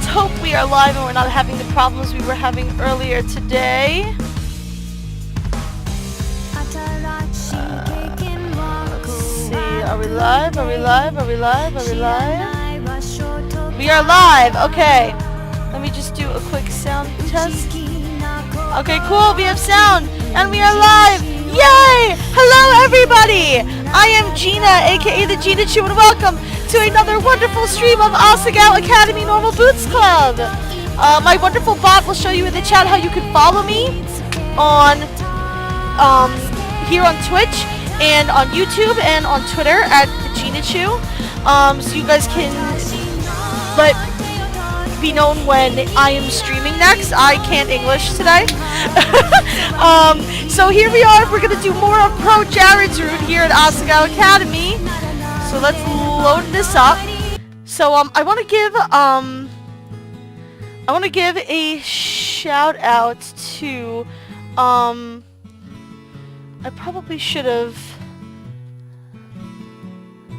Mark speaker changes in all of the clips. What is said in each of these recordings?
Speaker 1: let's hope we are live and we're not having the problems we were having earlier today. Let's see, are we live? Are we live? Are we live? Are we live? We are live, okay. Let me just do a quick sound test. Okay, cool, we have sound, and we are live! Yay! Hello, everybody! I am Gina, aka the Gina Chew, and welcome to another wonderful stream of Asagao Academy Normal Boots Club. My wonderful bot will show you in the chat how you can follow me on here on Twitch and on YouTube and on Twitter at Gina Chew. So you guys can let be known when I am streaming next. I can't English today. So here we are. We're gonna do more of ProJared's route here at Asagao Academy. So let's load this up. So I want to give a shout out to I probably should have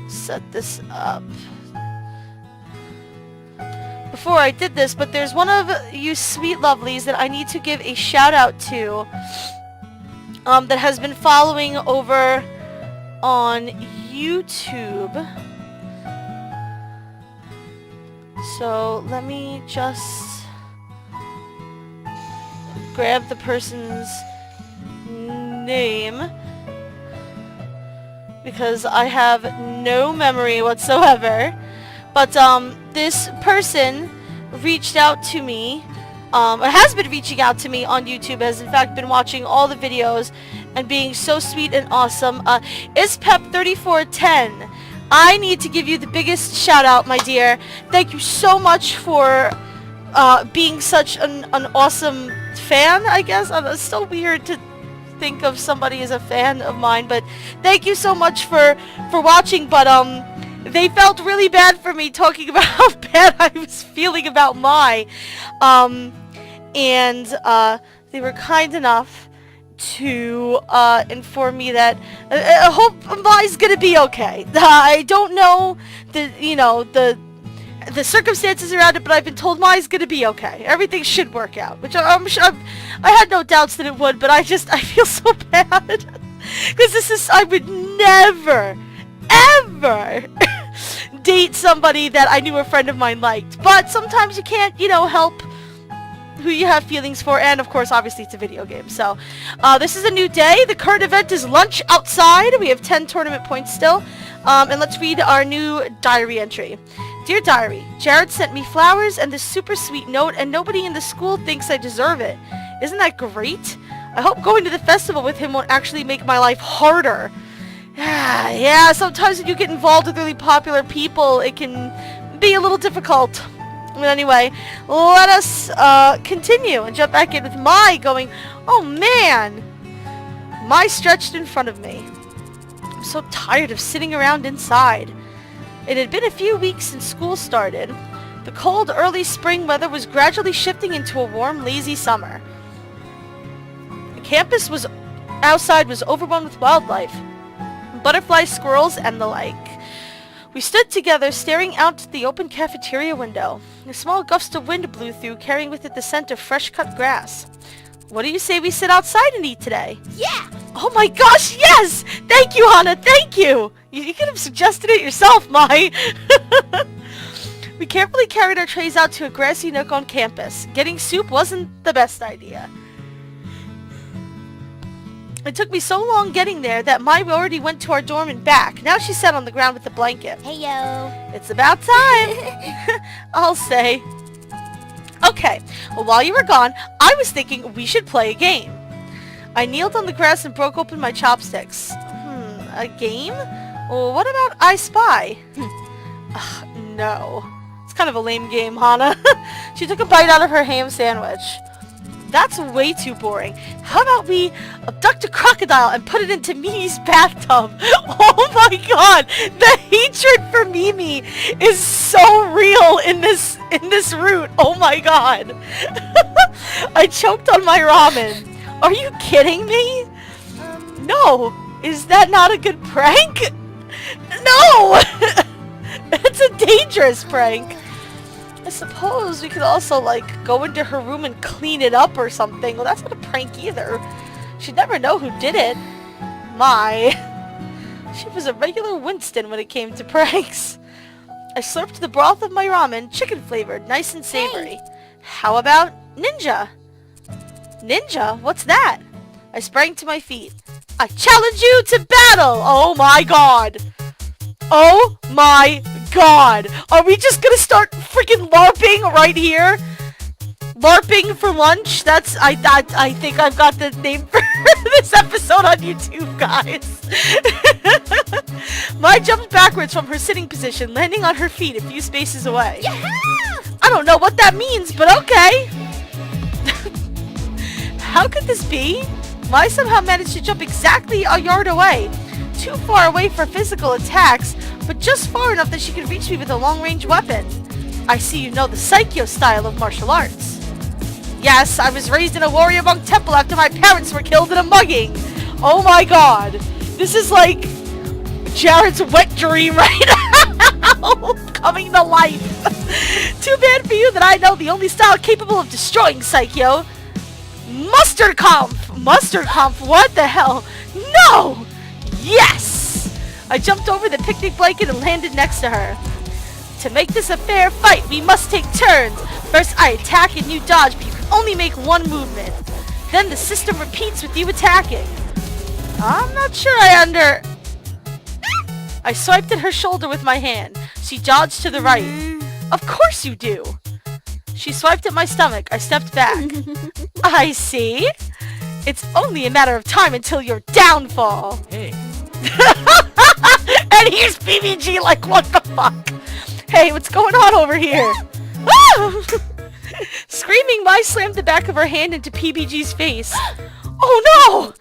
Speaker 1: set this up before I did this, but there's one of you sweet lovelies that I need to give a shout out to that has been following over on YouTube. So let me just grab the person's name because I have no memory whatsoever. But this person reached out to me, or has been reaching out to me on YouTube, has in fact been watching all the videos and being so sweet and awesome. Ispep3410, I need to give you the biggest shout out, my dear. Thank you so much for being such an awesome fan, I guess. It's so weird to think of somebody as a fan of mine, but thank you so much for watching. But they felt really bad for me talking about how bad I was feeling about Mai. And they were kind enough to inform me that I hope Mai's gonna be okay. I don't know the circumstances around it, but I've been told Mai's gonna be okay. Everything should work out, which I'm sure I had no doubts that it would, but I feel so bad because I would never ever date somebody that I knew a friend of mine liked. But sometimes you can't, help who you have feelings for, and of course, obviously, it's a video game. So, this is a new day. The current event is lunch outside. We have 10 tournament points still. And let's read our new diary entry. Dear Diary, Jared sent me flowers and this super sweet note, and nobody in the school thinks I deserve it. Isn't that great? I hope going to the festival with him won't actually make my life harder. Yeah, sometimes when you get involved with really popular people, it can be a little difficult. But anyway, let us continue and jump back in with Mai going, oh man! Mai stretched in front of me. I'm so tired of sitting around inside. It had been a few weeks since school started. The cold early spring weather was gradually shifting into a warm, lazy summer. The campus outside was overrun with wildlife. Butterflies, squirrels, and the like. We stood together, staring out the open cafeteria window. A small gust of wind blew through, carrying with it the scent of fresh-cut grass. What do you say we sit outside and eat today? Yeah! Oh my gosh, yes! Thank you, Hana, thank you! You could have suggested it yourself, Mai. We carefully carried our trays out to a grassy nook on campus. Getting soup wasn't the best idea. It took me so long getting there that Mai already went to our dorm and back. Now she sat on the ground with the blanket. Hey yo! It's about time! I'll say. Okay, well while you were gone, I was thinking we should play a game. I kneeled on the grass and broke open my chopsticks. A game? Well, what about I Spy? No. It's kind of a lame game, Hana. She took a bite out of her ham sandwich. That's way too boring. How about we abduct a crocodile and put it into Mimi's bathtub? Oh my god! The hatred for Mimi is so real in this route. Oh my god. I choked on my ramen. Are you kidding me? No. Is that not a good prank? No! It's a dangerous prank. I suppose we could also, like, go into her room and clean it up or something. Well, that's not a prank either. She'd never know who did it. My. She was a regular Winston when it came to pranks. I slurped the broth of my ramen, chicken-flavored, nice and savory. How about Ninja? Ninja? What's that? I sprang to my feet. I challenge you to battle! Oh my god! Oh my god! Are we just gonna start freaking LARPing right here? LARPing for lunch? That's, I think I've got the name for this episode on YouTube, guys. Mai jumped backwards from her sitting position, landing on her feet a few spaces away. Yeah! I don't know what that means, but okay. How could this be? Mai somehow managed to jump exactly a yard away. Too far away for physical attacks, but just far enough that she could reach me with a long-range weapon. I see you know the Psycho style of martial arts. Yes, I was raised in a warrior monk temple after my parents were killed in a mugging. Oh my god. This is like Jared's wet dream right now. Coming to life. Too bad for you that I know the only style capable of destroying Psycho. Mustard Kampf! Mustard Kampf, what the hell? No! Yes! I jumped over the picnic blanket and landed next to her. To make this a fair fight, we must take turns. First I attack and you dodge, but you can only make one movement. Then the system repeats with you attacking. I'm not sure I swiped at her shoulder with my hand. She dodged to the right. Of course you do. She swiped at my stomach. I stepped back. I see. It's only a matter of time until your downfall. Hey. And here's PBG like, what the fuck? Hey, what's going on over here? Screaming, Mai slammed the back of her hand into PBG's face. Oh no!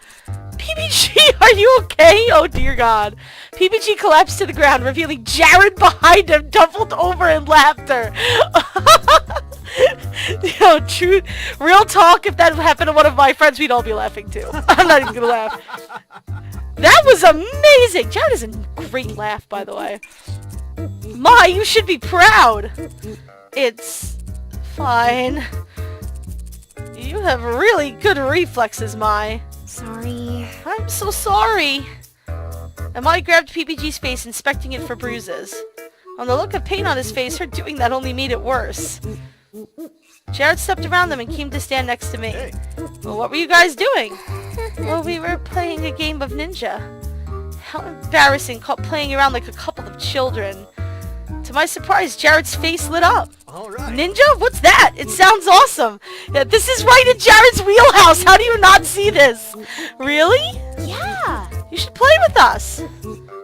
Speaker 1: PBG, are you okay? Oh dear god. PBG collapsed to the ground, revealing Jared behind him, doubled over in laughter. Yo, true, real talk, if that happened to one of my friends, we'd all be laughing too. I'm not even gonna laugh. That was amazing! Jared has a great laugh, by the way. Mai, you should be proud! It's fine. You have really good reflexes, Mai.
Speaker 2: Sorry.
Speaker 1: I'm so sorry. And Mai grabbed PBG's face, inspecting it for bruises. On the look of pain on his face, her doing that only made it worse. Jared stepped around them and came to stand next to me. Hey. Well, what were you guys doing? Well, we were playing a game of ninja. How embarrassing, playing around like a couple of children. To my surprise, Jared's face lit up.
Speaker 3: All right.
Speaker 1: Ninja? What's that? It sounds awesome. Yeah, this is right in Jared's wheelhouse. How do you not see this? Really?
Speaker 2: Yeah.
Speaker 1: You should play with us.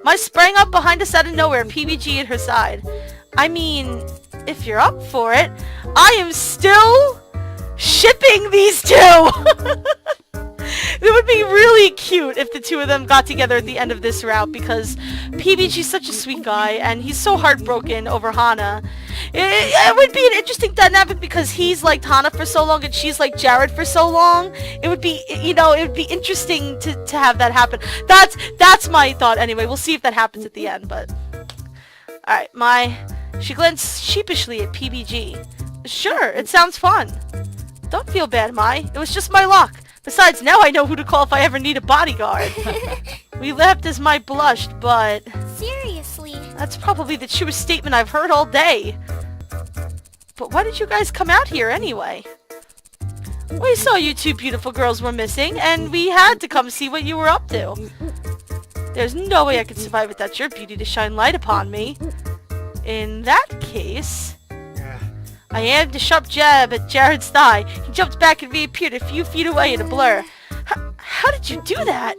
Speaker 1: Mai sprang up behind us out of nowhere, PBG at her side. I mean, if you're up for it, I am still shipping these two. It would be really cute if the two of them got together at the end of this route, because PBG's such a sweet guy and he's so heartbroken over Hana. It would be an interesting dynamic because he's liked Hana for so long and she's liked Jared for so long. It would be, you know, it would be interesting to have that happen. That's my thought anyway. We'll see if that happens at the end, but... Alright, she glanced sheepishly at PBG. Sure, it sounds fun. Don't feel bad, Mai. It was just my luck. Besides, now I know who to call if I ever need a bodyguard. We laughed as Mai blushed, but...
Speaker 2: Seriously?
Speaker 1: That's probably the truest statement I've heard all day. But why did you guys come out here anyway? We saw you two beautiful girls were missing, and we had to come see what you were up to. There's no way I could survive without your beauty to shine light upon me. In that case... I aimed a sharp jab at Jared's thigh. He jumped back and reappeared a few feet away in a blur. How did you do that?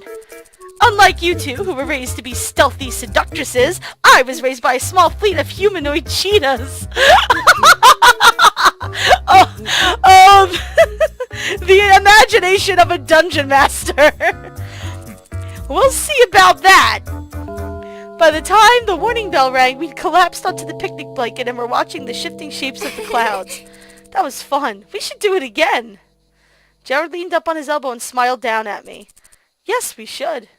Speaker 1: Unlike you two, who were raised to be stealthy seductresses, I was raised by a small fleet of humanoid cheetahs. The imagination of a dungeon master. We'll see about that. By the time the warning bell rang, we'd collapsed onto the picnic blanket and were watching the shifting shapes of the clouds. That was fun. We should do it again. Jared leaned up on his elbow and smiled down at me. Yes, we should.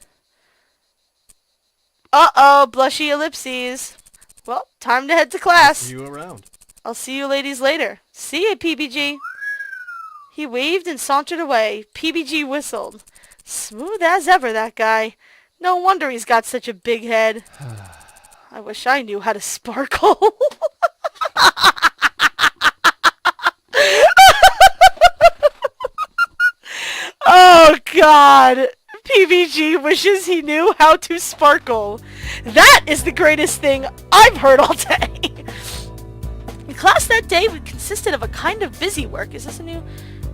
Speaker 1: Uh-oh, blushy ellipses. Well, time to head to class.
Speaker 3: See you around.
Speaker 1: I'll see you ladies later. See ya, PBG. He waved and sauntered away. PBG whistled. Smooth as ever, that guy. No wonder he's got such a big head. I wish I knew how to sparkle. Oh, God. PBG wishes he knew how to sparkle. That is the greatest thing I've heard all day. The class that day consisted of a kind of busy work. Is this a new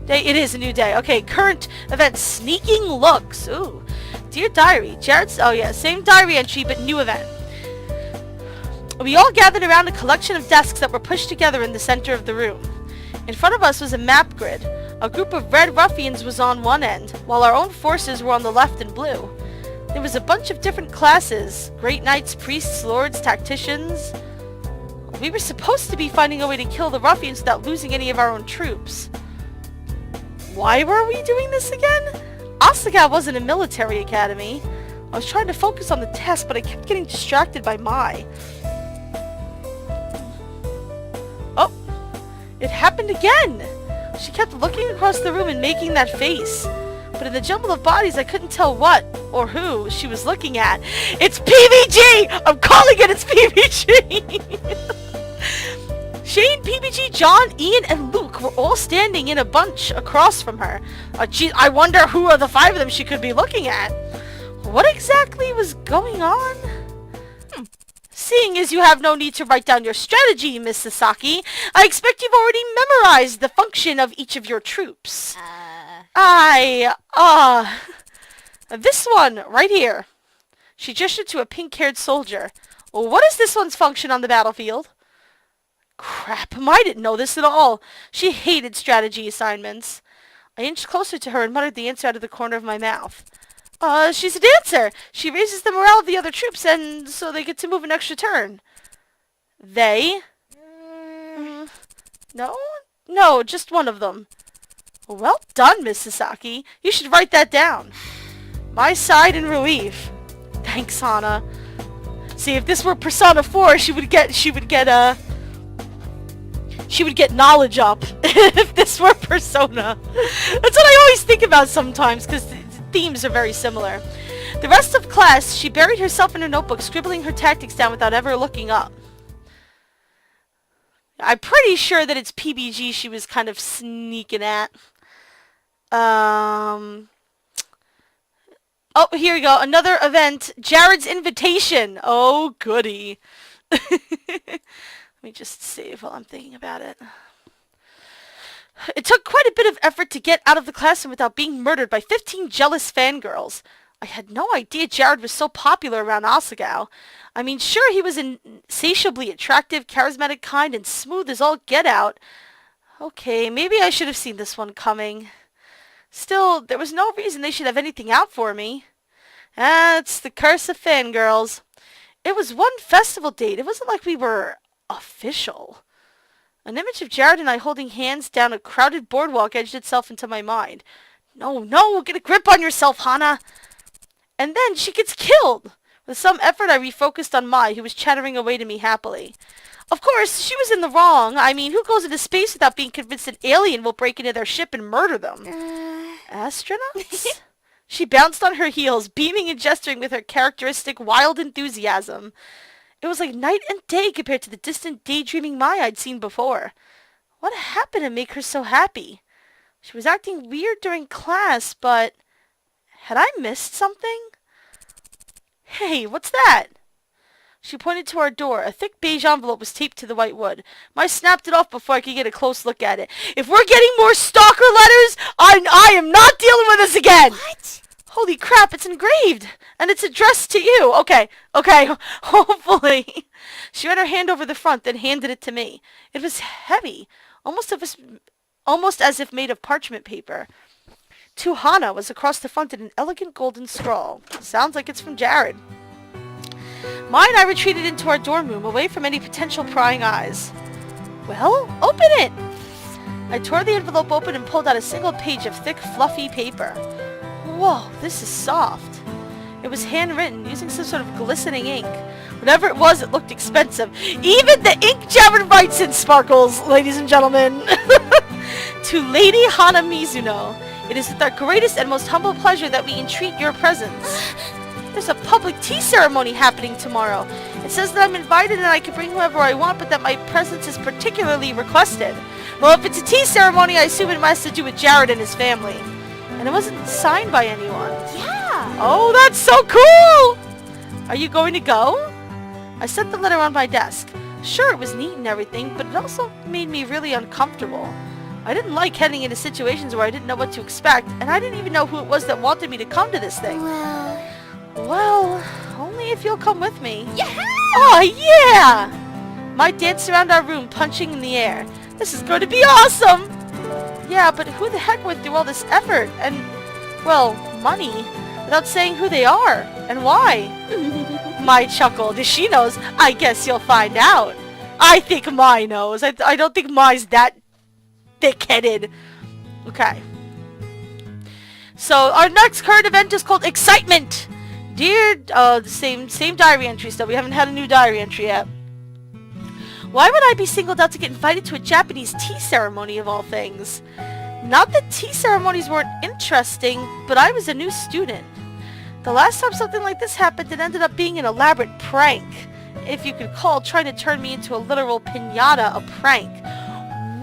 Speaker 1: day? It is a new day. Okay, current event, sneaking looks. Ooh. Dear Diary, Jared's, oh yeah, same diary entry, but new event. We all gathered around a collection of desks that were pushed together in the center of the room. In front of us was a map grid. A group of red ruffians was on one end, while our own forces were on the left in blue. There was a bunch of different classes. Great knights, priests, lords, tacticians. We were supposed to be finding a way to kill the ruffians without losing any of our own troops. Why were we doing this again? Asagao wasn't a military academy. I was trying to focus on the test, but I kept getting distracted by Mai. Oh, it happened again! She kept looking across the room and making that face. But in the jumble of bodies, I couldn't tell what or who she was looking at. It's PBG! I'm calling it, it's PBG! Shane, PBG, John, Ian, and Luke were all standing in a bunch across from her. Gee, I wonder who of the five of them she could be looking at. What exactly was going on? Seeing as you have no need to write down your strategy, Miss Sasaki, I expect you've already memorized the function of each of your troops. This one, right here. She gestured to a pink-haired soldier. Well, what is this one's function on the battlefield? Crap, I didn't know this at all. She hated strategy assignments. I inched closer to her and muttered the answer out of the corner of my mouth. She's a dancer. She raises the morale of the other troops, and so they get to move an extra turn. They? No? No, just one of them. Well done, Miss Sasaki. You should write that down. My sighed in relief. Thanks, Hana. See, if this were Persona 4, she would get knowledge up. If this were Persona. That's what I always think about sometimes, because the themes are very similar. The rest of class, she buried herself in her notebook, scribbling her tactics down without ever looking up. I'm pretty sure that it's PBG she was kind of sneaking at. Oh, here we go. Another event. Jared's invitation. Oh, goody. Let me just save while I'm thinking about it. It took quite a bit of effort to get out of the classroom without being murdered by 15 jealous fangirls. I had no idea Jared was so popular around Asagao. I mean, sure, he was insatiably attractive, charismatic, kind, and smooth as all get out. Okay, maybe I should have seen this one coming. Still, there was no reason they should have anything out for me. It's the curse of fangirls. It was one festival date. It wasn't like we were official. An image of Jared and I holding hands down a crowded boardwalk edged itself into my mind. No, get a grip on yourself, Hana. And then she gets killed. With some effort, I refocused on Mai, who was chattering away to me happily. Of course, she was in the wrong. I mean, who goes into space without being convinced an alien will break into their ship and murder them? Astronauts? She bounced on her heels, beaming and gesturing with her characteristic wild enthusiasm. It was like night and day compared to the distant daydreaming Mai I'd seen before. What happened to make her so happy? She was acting weird during class, but had I missed something? Hey, what's that? She pointed to our door. A thick beige envelope was taped to the white wood. Mai snapped it off before I could get a close look at it. If we're getting more stalker letters, I am not dealing with this again!
Speaker 2: What?
Speaker 1: Holy crap, it's engraved! And it's addressed to you! Okay, hopefully. She ran her hand over the front, then handed it to me. It was heavy, almost as if made of parchment paper. To Hana was across the front in an elegant golden scroll. Sounds like it's from Jared. Mai and I retreated into our dorm room, away from any potential prying eyes. Well, open it! I tore the envelope open and pulled out a single page of thick, fluffy paper. Whoa, this is soft. It was handwritten using some sort of glistening ink. Whatever it was, it looked expensive. Even the ink Jared writes in sparkles, ladies and gentlemen. To Lady Hana Mizuno, it is with our greatest and most humble pleasure that we entreat your presence. There's a public tea ceremony happening tomorrow. It says that I'm invited and I can bring whoever I want, but that my presence is particularly requested. Well, if it's a tea ceremony, I assume it must have to do with Jared and his family. And it wasn't signed by anyone.
Speaker 2: Yeah.
Speaker 1: Oh, that's so cool! Are you going to go? I set the letter on my desk. Sure, it was neat and everything, but it also made me really uncomfortable. I didn't like heading into situations where I didn't know what to expect, and I didn't even know who it was that wanted me to come to this thing. Well, only if you'll come with me.
Speaker 2: Yeah!
Speaker 1: Oh, yeah! Might dance around our room, punching in the air. This is going to be awesome! Yeah, but who the heck went through all this effort and, well, money, without saying who they are and why? Mai chuckled. If she knows, I guess you'll find out. I think Mai knows. I don't think Mai's that thick-headed. Okay. So, our next current event is called Excitement! Dear, the same diary entry still. We haven't had a new diary entry yet. Why would I be singled out to get invited to a Japanese tea ceremony of all things? Not that tea ceremonies weren't interesting, but I was a new student. The last time something like this happened, it ended up being an elaborate prank. If you could call trying to turn me into a literal piñata a prank.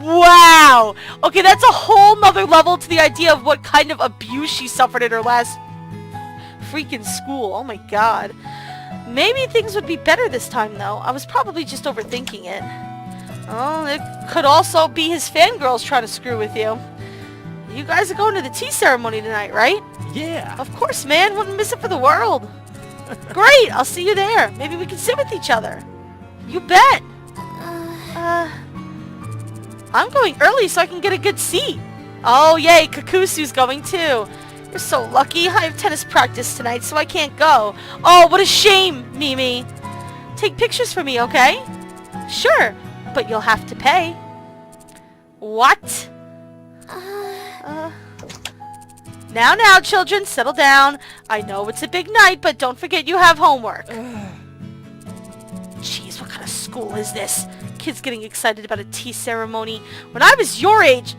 Speaker 1: Wow! Okay, that's a whole nother level to the idea of what kind of abuse she suffered in her last freaking school. Oh my god. Maybe things would be better this time, though. I was probably just overthinking it. Oh, it could also be his fangirls trying to screw with you. You guys are going to the tea ceremony tonight, right?
Speaker 3: Yeah.
Speaker 1: Of course, man. Wouldn't miss it for the world. Great. I'll see you there. Maybe we can sit with each other. You bet. I'm going early so I can get a good seat. Oh, yay. Kakusu's going too. You're so lucky. I have tennis practice tonight, so I can't go. Oh, what a shame, Mimi. Take pictures for me, okay? Sure, but you'll have to pay. What? Now, children, settle down. I know it's a big night, but don't forget you have homework. Jeez, what kind of school is this? Kids getting excited about a tea ceremony. When I was your age...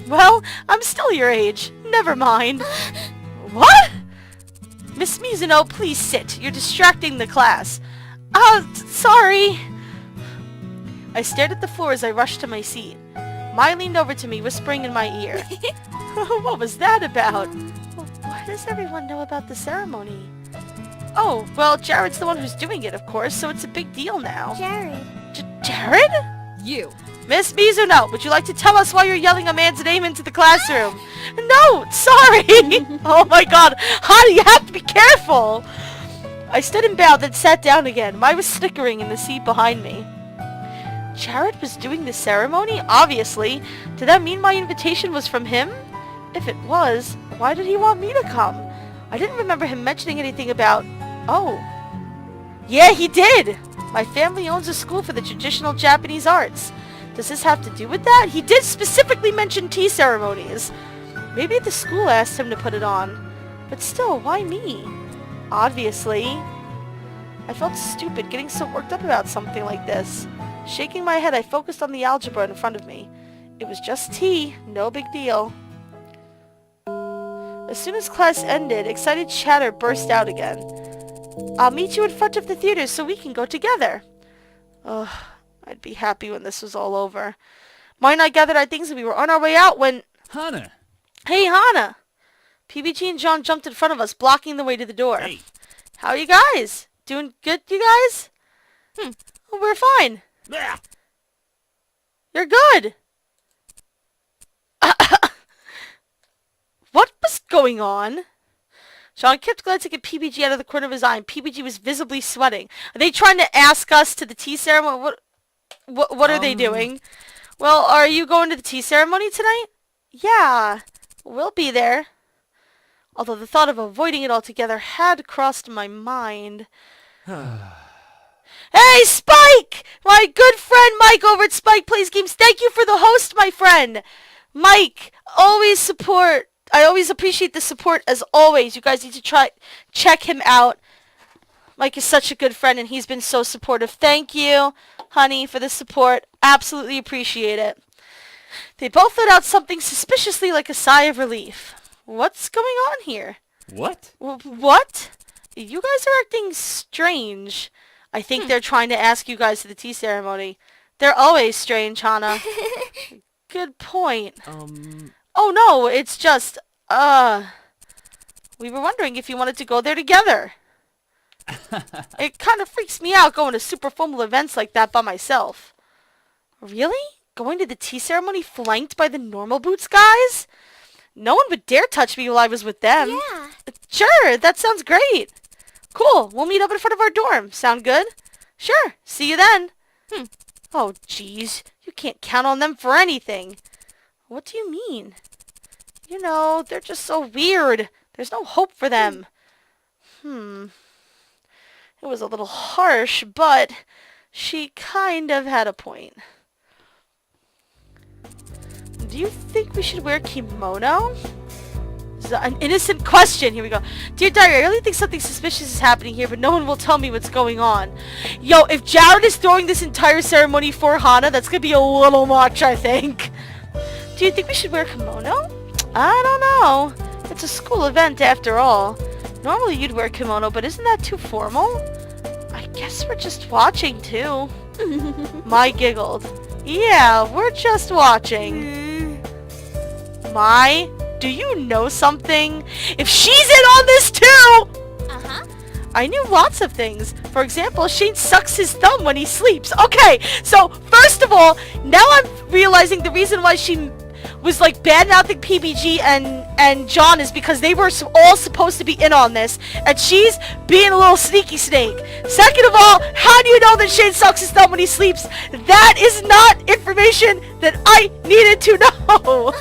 Speaker 1: Well, I'm still your age. Never mind. What? Miss Mizuno, please sit. You're distracting the class. Sorry. I stared at the floor as I rushed to my seat. Mai leaned over to me, whispering in my ear. What was that about? Why does everyone know about the ceremony? Oh, well, Jared's the one who's doing it, of course, so it's a big deal now.
Speaker 2: Jared.
Speaker 1: Jared?
Speaker 3: You.
Speaker 1: Miss Mizuno, would you like to tell us why you're yelling a man's name into the classroom? No, sorry. Oh my god. Hana, you have to be careful. I stood and bowed, then sat down again. Mai was snickering in the seat behind me. Jared was doing the ceremony? Obviously. Did that mean my invitation was from him? If it was, why did he want me to come? I didn't remember him mentioning anything about... Oh. Yeah, he did. My family owns a school for the traditional Japanese arts. Does this have to do with that? He did specifically mention tea ceremonies. Maybe the school asked him to put it on. But still, why me? Obviously. I felt stupid getting so worked up about something like this. Shaking my head, I focused on the algebra in front of me. It was just tea, no big deal. As soon as class ended, excited chatter burst out again. I'll meet you in front of the theater so we can go together. Ugh. I'd be happy when this was all over. Mai and I gathered our things and we were on our way out when...
Speaker 3: Hana.
Speaker 1: Hey, Hana! PBG and John jumped in front of us, blocking the way to the door.
Speaker 3: Hey.
Speaker 1: How are you guys? Doing good, you guys? Oh, we're fine.
Speaker 3: Ah.
Speaker 1: You're good. What was going on? John kept glancing at PBG out of the corner of his eye, and PBG was visibly sweating. Are they trying to ask us to the tea ceremony? What are they doing? Well, are you going to the tea ceremony tonight? Yeah, we'll be there. Although the thought of avoiding it altogether had crossed my mind. Hey, Spike! My good friend Mike over at Spike Plays Games. Thank you for the host, my friend. Mike, always support I always appreciate the support as always. You guys need to check him out. Mike is such a good friend, and he's been so supportive. Thank you, honey, for the support. Absolutely appreciate it. They both let out something suspiciously like a sigh of relief. What's going on here?
Speaker 3: What?
Speaker 1: What? You guys are acting strange. I think they're trying to ask you guys to the tea ceremony. They're always strange, Hana. Good point. Oh no, it's just, we were wondering if you wanted to go there together. It kind of freaks me out going to super formal events like that by myself. Really? Going to the tea ceremony flanked by the normal boots guys? No one would dare touch me while I was with them.
Speaker 2: Yeah.
Speaker 1: Sure, that sounds great. Cool, we'll meet up in front of our dorm. Sound good? Sure, see you then. Oh, jeez, you can't count on them for anything. What do you mean? You know, they're just so weird. There's no hope for them. It was a little harsh, but she kind of had a point. Do you think we should wear kimono? This is an innocent question. Here we go. Dear Diary, I really think something suspicious is happening here, but no one will tell me what's going on. Yo, if Jared is throwing this entire ceremony for Hana, that's gonna be a little much, I think. Do you think we should wear kimono? I don't know. It's a school event after all. Normally you'd wear kimono, but isn't that too formal? I guess we're just watching too. Mai giggled. Yeah, we're just watching. Mai, do you know something? If she's in on this too! I knew lots of things. For example, Shane sucks his thumb when he sleeps. Okay, so first of all, now I'm realizing the reason why she was like bad-mouthing PBG and John is because they were all supposed to be in on this, and she's being a little sneaky snake. Second of all, how do you know that Shane sucks his thumb when he sleeps? That is not information that I needed to know.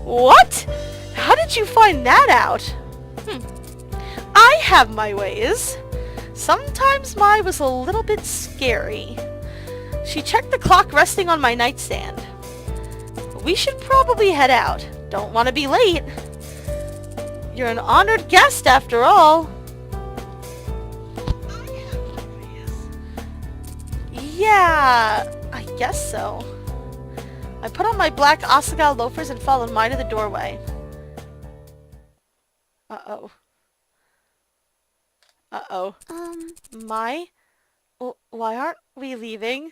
Speaker 1: What? How did you find that out? I have my ways. Sometimes Mai was a little bit scary. She checked the clock resting on my nightstand. We should probably head out. Don't want to be late. You're an honored guest after all. Yeah, I guess so. I put on my black Asagao loafers and followed Mai to the doorway. Uh-oh. Mai? Why aren't we leaving?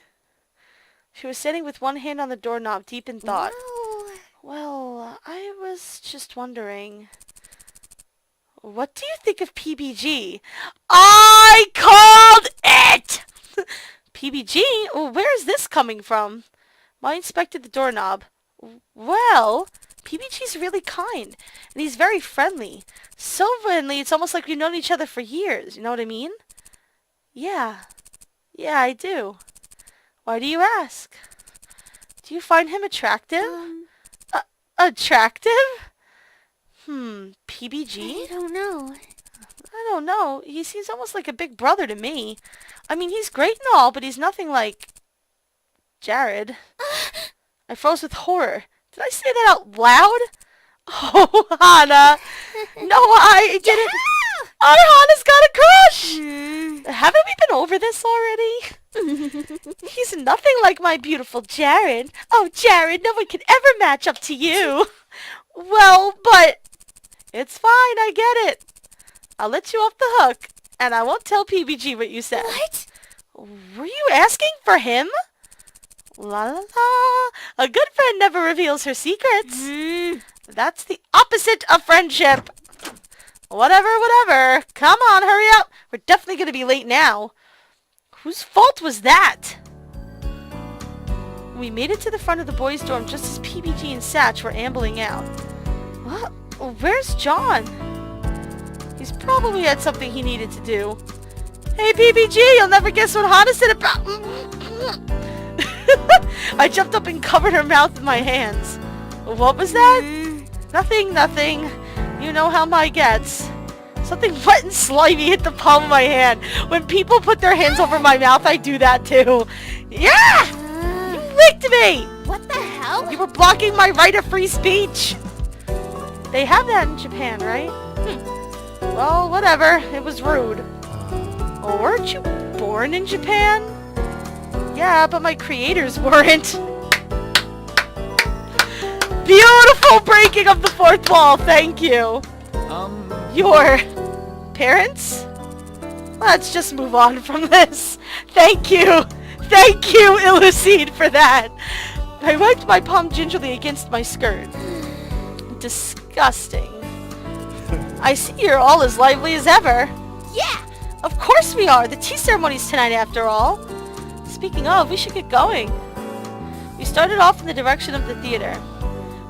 Speaker 1: She was standing with one hand on the doorknob, deep in thought. Well, I was just wondering. What do you think of PBG? I called it! PBG? Where is this coming from? Mai inspected the doorknob. Well, PBG's really kind, and he's very friendly. So friendly, it's almost like we've known each other for years, you know what I mean? Yeah, I do. Why do you ask? Do you find him attractive? Attractive? PBG?
Speaker 2: I don't know.
Speaker 1: I don't know. He seems almost like a big brother to me. I mean, he's great and all, but he's nothing like Jared. I froze with horror. Did I say that out loud? Oh, Hana. No, I didn't. Hana's got a crush. Haven't we been over this already? He's nothing like my beautiful Jared. Oh, Jared, no one can ever match up to you. Well, but it's fine, I get it. I'll let you off the hook, and I won't tell PBG what you said.
Speaker 2: What?
Speaker 1: Were you asking for him? La la la. A good friend never reveals her secrets. That's the opposite of friendship. Whatever. Come on, hurry up. We're definitely going to be late now. Whose fault was that? We made it to the front of the boys' dorm just as PBG and Satch were ambling out. What? Where's John? He's probably had something he needed to do. Hey, PBG, you'll never guess what Hana said about... I jumped up and covered her mouth with my hands. What was that? Nothing. You know how Mai gets. Something wet and slimy hit the palm of my hand. When people put their hands over my mouth, I do that too. Yeah! You licked me!
Speaker 2: What the hell?
Speaker 1: You were blocking my right of free speech. They have that in Japan, right? Well, whatever. It was rude. Oh, weren't you born in Japan? Yeah, but my creators weren't. Beautiful breaking of the fourth wall. Thank you. Your parents? Let's just move on from this. Thank you. Thank you, Illucide, for that. I wiped my palm gingerly against my skirt. Disgusting. I see you're all as lively as ever.
Speaker 2: Yeah.
Speaker 1: Of course we are. The tea ceremony's tonight after all. Speaking of, we should get going. We started off in the direction of the theater.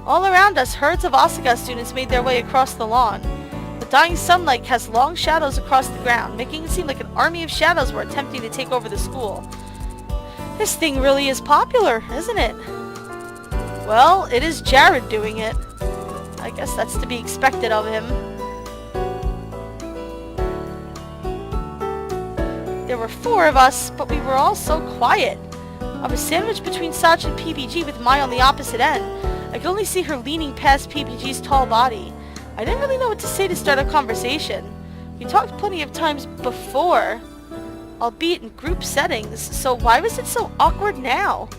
Speaker 1: All around us, herds of Asagao students made their way across the lawn. The dying sunlight cast long shadows across the ground, making it seem like an army of shadows were attempting to take over the school. This thing really is popular, isn't it? Well, it is Jared doing it. I guess that's to be expected of him. There were 4 of us, but we were all so quiet. I was sandwiched between Sach and PBG with Mai on the opposite end. I could only see her leaning past PBG's tall body. I didn't really know what to say to start a conversation. We talked plenty of times before, albeit in group settings, so why was it so awkward now?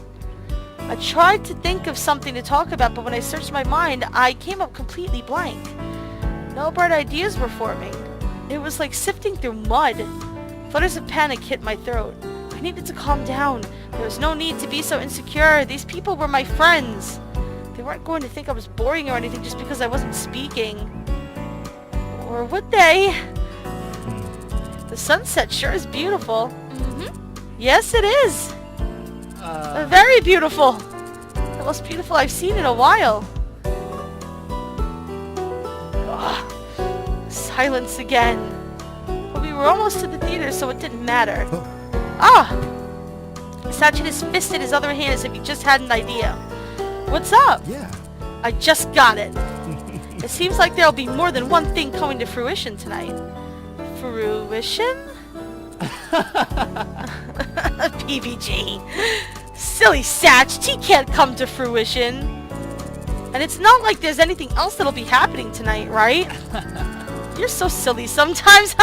Speaker 1: I tried to think of something to talk about, but when I searched my mind, I came up completely blank. No bright ideas were forming. It was like sifting through mud. Flutters of panic hit my throat. I needed to calm down. There was no need to be so insecure. These people were my friends. They weren't going to think I was boring or anything just because I wasn't speaking. Or would they? The sunset sure is beautiful. Yes, it is. Very beautiful. The most beautiful I've seen in a while. Ugh. Silence again. But we were almost to the theater, so it didn't matter. Sachin has fisted his other hand as if he just had an idea. What's up?
Speaker 3: Yeah.
Speaker 1: I just got it. It seems like there'll be more than one thing coming to fruition tonight. Fruition? PBG. Silly Satch, tea can't come to fruition. And it's not like there's anything else that'll be happening tonight, right? You're so silly sometimes.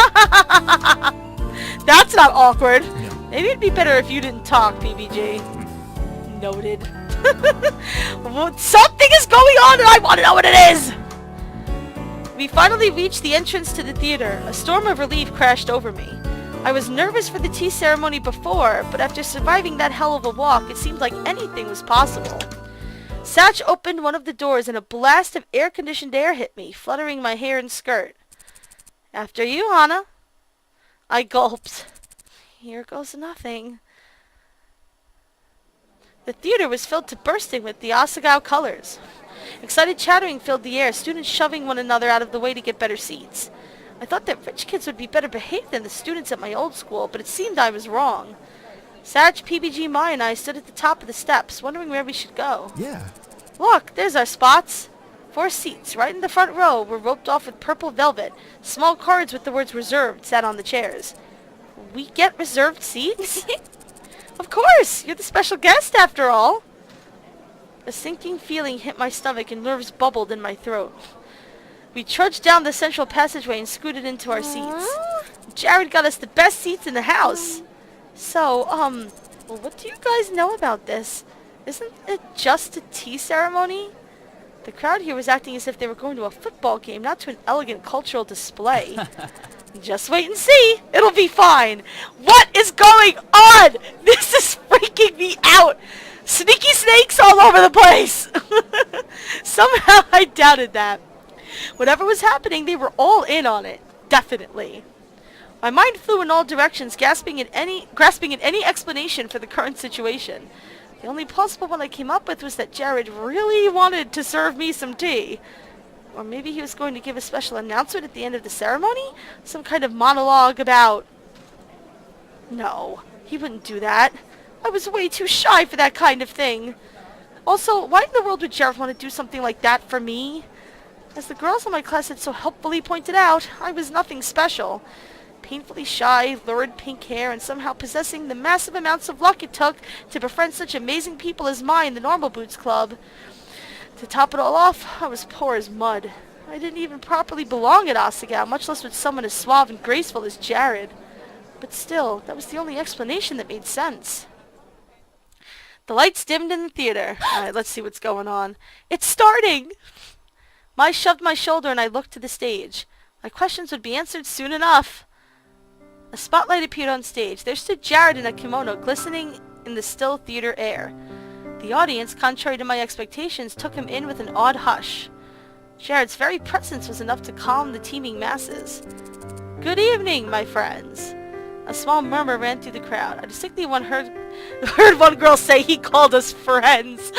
Speaker 1: That's not awkward.
Speaker 3: No.
Speaker 1: Maybe it'd be better if you didn't talk, PBG. Noted. Well, something is going on and I want to know what it is! We finally reached the entrance to the theater. A storm of relief crashed over me. I was nervous for the tea ceremony before, but after surviving that hell of a walk, it seemed like anything was possible. Satch opened one of the doors and a blast of air-conditioned air hit me, fluttering my hair and skirt. After you, Hana. I gulped. Here goes nothing. The theater was filled to bursting with the Asagao colors. Excited chattering filled the air, students shoving one another out of the way to get better seats. I thought that rich kids would be better behaved than the students at my old school, but it seemed I was wrong. Satch, PBG, Mai, and I stood at the top of the steps, wondering where we should go.
Speaker 3: Yeah.
Speaker 1: Look, there's our spots. 4 seats, right in the front row, were roped off with purple velvet. Small cards with the words reserved sat on the chairs. We get reserved seats? Of course! You're the special guest, after all! A sinking feeling hit my stomach and nerves bubbled in my throat. We trudged down the central passageway and scooted into our seats. Jared got us the best seats in the house. So, well, what do you guys know about this? Isn't it just a tea ceremony? The crowd here was acting as if they were going to a football game, not to an elegant cultural display. Just wait and see. It'll be fine. What is going on? This is freaking me out. Sneaky snakes all over the place. Somehow I doubted that. Whatever was happening, they were all in on it. Definitely. My mind flew in all directions, grasping at any explanation for the current situation. The only plausible one I came up with was that Jared really wanted to serve me some tea. Or maybe he was going to give a special announcement at the end of the ceremony? Some kind of monologue about... No, he wouldn't do that. I was way too shy for that kind of thing. Also, why in the world would Jared want to do something like that for me? As the girls in my class had so helpfully pointed out, I was nothing special. Painfully shy, lurid pink hair, and somehow possessing the massive amounts of luck it took to befriend such amazing people as Mai in the Normal Boots Club. To top it all off, I was poor as mud. I didn't even properly belong at Asagao, much less with someone as suave and graceful as Jared. But still, that was the only explanation that made sense. The lights dimmed in the theater. Alright, let's see what's going on. It's starting! Mai shoved my shoulder and I looked to the stage. My questions would be answered soon enough. A spotlight appeared on stage. There stood Jared in a kimono, glistening in the still theater air. The audience, contrary to my expectations, took him in with an awed hush. Jared's very presence was enough to calm the teeming masses. Good evening, my friends. A small murmur ran through the crowd. I distinctly heard one girl say he called us friends.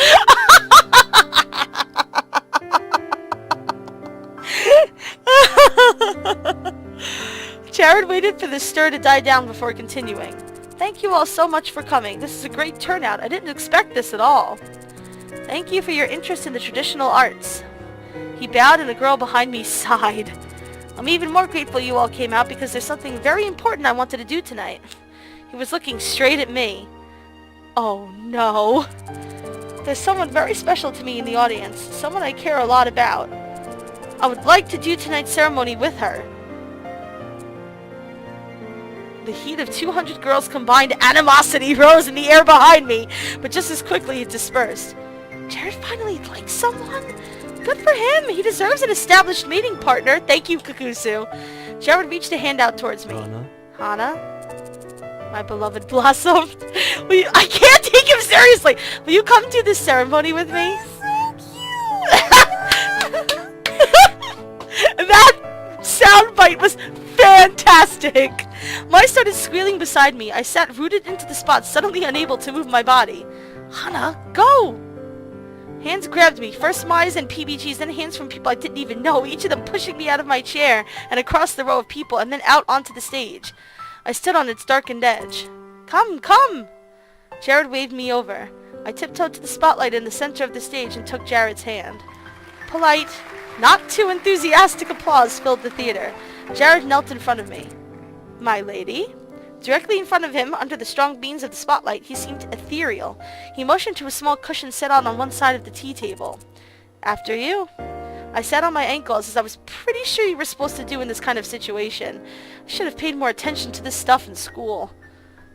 Speaker 1: Jared waited for the stir to die down before continuing. Thank you all so much for coming. This is a great turnout. I didn't expect this at all. Thank you for your interest in the traditional arts. He bowed and a girl behind me sighed. I'm even more grateful you all came out because there's something very important I wanted to do tonight. He was looking straight at me. Oh no. There's someone very special to me in the audience. Someone I care a lot about. I would like to do tonight's ceremony with her. The heat of 200 girls' combined animosity rose in the air behind me, but just as quickly it dispersed. Jared finally likes someone? Good for him! He deserves an established mating partner. Thank you, Kakusu. Jared reached a hand out towards me. Hana? My beloved Blossom. I can't take him seriously! Will you come to this ceremony with me?
Speaker 2: So cute!
Speaker 1: That soundbite was fantastic! Mai started squealing beside me. I sat rooted into the spot, suddenly unable to move my body. Hana, go! Hands grabbed me, first Mai's and PBG's, then hands from people I didn't even know, each of them pushing me out of my chair and across the row of people and then out onto the stage. I stood on its darkened edge. Come, come! Jared waved me over. I tiptoed to the spotlight in the center of the stage and took Jared's hand. Polite, not too enthusiastic applause filled the theater. Jared knelt in front of me. My lady? Directly in front of him, under the strong beams of the spotlight, he seemed ethereal. He motioned to a small cushion set out on one side of the tea table. After you. I sat on my ankles, as I was pretty sure you were supposed to do in this kind of situation. I should have paid more attention to this stuff in school.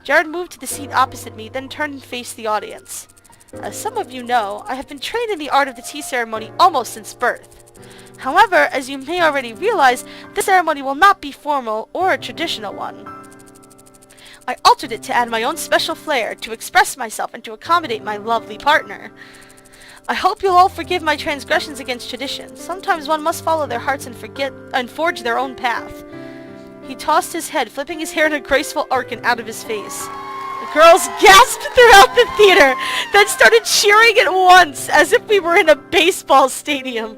Speaker 1: Jared moved to the seat opposite me, then turned and faced the audience. As some of you know, I have been trained in the art of the tea ceremony almost since birth. However, as you may already realize, this ceremony will not be formal or a traditional one. I altered it to add my own special flair, to express myself, and to accommodate my lovely partner. I hope you'll all forgive my transgressions against tradition. Sometimes one must follow their hearts and forge their own path. He tossed his head, flipping his hair in a graceful arc and out of his face. The girls gasped throughout the theater, then started cheering at once, as if we were in a baseball stadium.